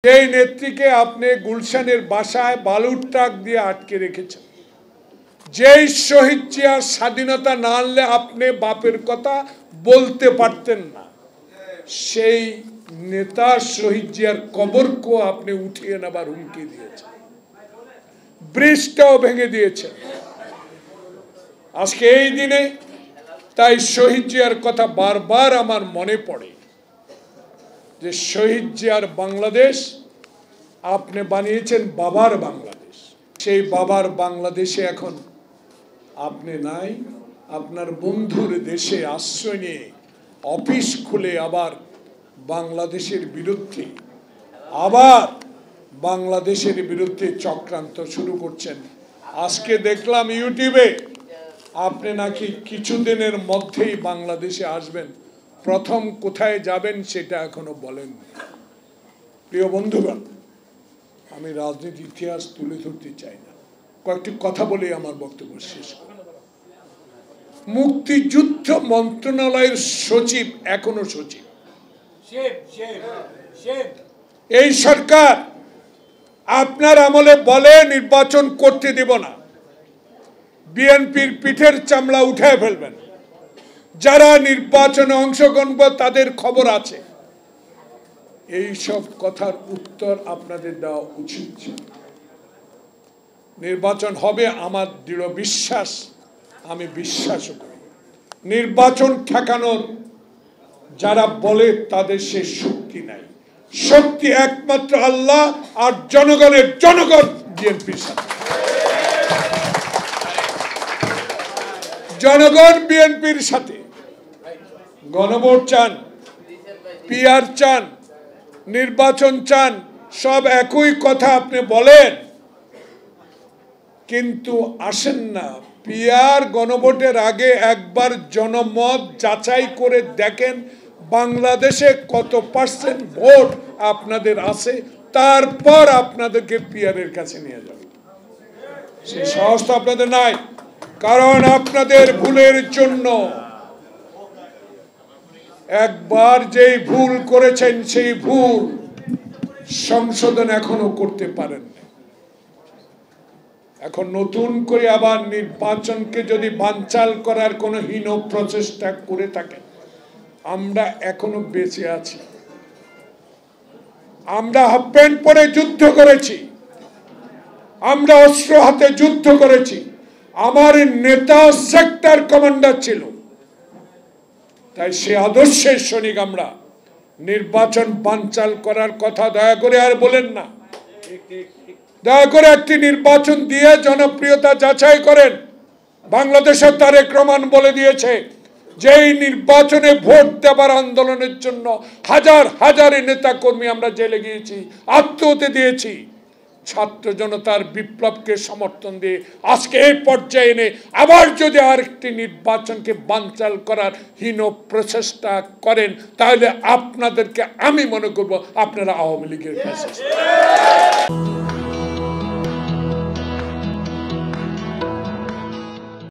যেই নেত্রীকে আপনি গুলশানের বাসায় বালুর ট্রাক দিয়ে আটকে রেখেছেন, যেই শহীদ জিয়ার স্বাধীনতা না আনলে আপনি বাপের কথা বলতে পারতেন না, সেই নেতা শহীদ জিয়ার কবরকেও আপনি উঠিয়ে নেবার হুমকি দিয়েছেন, ব্রিজটাও ভেঙে দিয়েছেন। আজকে এই দিনে তাই শহীদ জিয়ার কথা বারবার আমার মনে পড়ে যে শহীদ জিয়ার বাংলাদেশ আপনি বানিয়েছেন বাবার বাংলাদেশ। সেই বাবার বাংলাদেশে এখন আপনি নাই, আপনার বন্ধুর দেশে আশ্রয় নিয়ে অফিস খুলে আবার বাংলাদেশের বিরুদ্ধে চক্রান্ত শুরু করছেন। আজকে দেখলাম ইউটিউবে আপনি নাকি কিছুদিনের মধ্যেই বাংলাদেশে আসবেন, প্রথম কোথায় যাবেন সেটা এখনো বলেন। প্রিয় বন্ধুগণ, আমি রাজনীতি ইতিহাস তুলে ধরতে চাই না, কয়েকটি কথা বলে আমার বক্তব্য শেষ করি। মুক্তিযুদ্ধ মন্ত্রণালয়ের সচিব এখনো সচিব। এই সরকার আপনার আমলে বলে নির্বাচন করতে দেব না, বিএনপির পিঠের চামড়া উঠায় ফেলবেন, যারা নির্বাচনে অংশগ্রহণ করবে তাদের খবর আছে। এই সব কথার উত্তর আপনাদের দেওয়া উচিত ছিল। নির্বাচন হবে আমার দৃঢ় বিশ্বাস, আমি বিশ্বাসও করি। নির্বাচন ঠেকানোর যারা বলে তাদের সে শক্তি নাই, শক্তি একমাত্র আল্লাহ আর জনগণ বিএনপির সাথে। জনগণ বিএনপির সাথে। গণভোট চান, পিআর চান, নির্বাচন চান, সব একই কথা আপনি বলেন, কিন্তু আসেন না। পিআর গণভোটের আগে একবার জনমত যাচাই করে দেখেন বাংলাদেশে কত পার্সেন্ট ভোট আপনাদের আছে, তারপর আপনাদেরকে পিআরের কাছে নিয়ে যাবে। সেই সাহস তো আপনাদের নাই, কারণ আপনাদের ভুলের জন্য একবার যেই ভুল করেছেন সেই ভুল সংশোধন এখনো করতে পারেন না। এখন নতুন করে আবার নির্বাচনকে যদি বানচাল করার কোনো হীন প্রচেষ্টা করে থাকেন, আমরা এখনো বেঁচে আছি। আমরা হাফ প্যান্ট পরে যুদ্ধ করেছি, আমরা অস্ত্র হাতে যুদ্ধ করেছি। আমার নেতা সেক্টর কমান্ডার ছিল, তাই সে আদর্শের সৈনিক আমরা। নির্বাচন বানচাল করার কথা দয়া করে আর বলেন না। দয়া করে একটি নির্বাচন দিয়ে জনপ্রিয়তা যাচাই করেন। বাংলাদেশের তারেক রহমান বলে দিয়েছে যে এই নির্বাচনে ভোট দেবার আন্দোলনের জন্য হাজার হাজার নেতা কর্মী আমরা জেলে গিয়েছি, আত্মহত্যা দিয়েছি। ছাত্র জনতার বিপ্লবকে সমর্থন দিয়ে আজকে এই পর্যায়ে এনে আবার যদি আরেকটি নির্বাচনকে বানচাল করার হীন প্রচেষ্টা করেন, তাহলে আপনাদেরকে আমি মনে করব আপনারা আওয়ামী লীগের ফ্যাসিস্ট।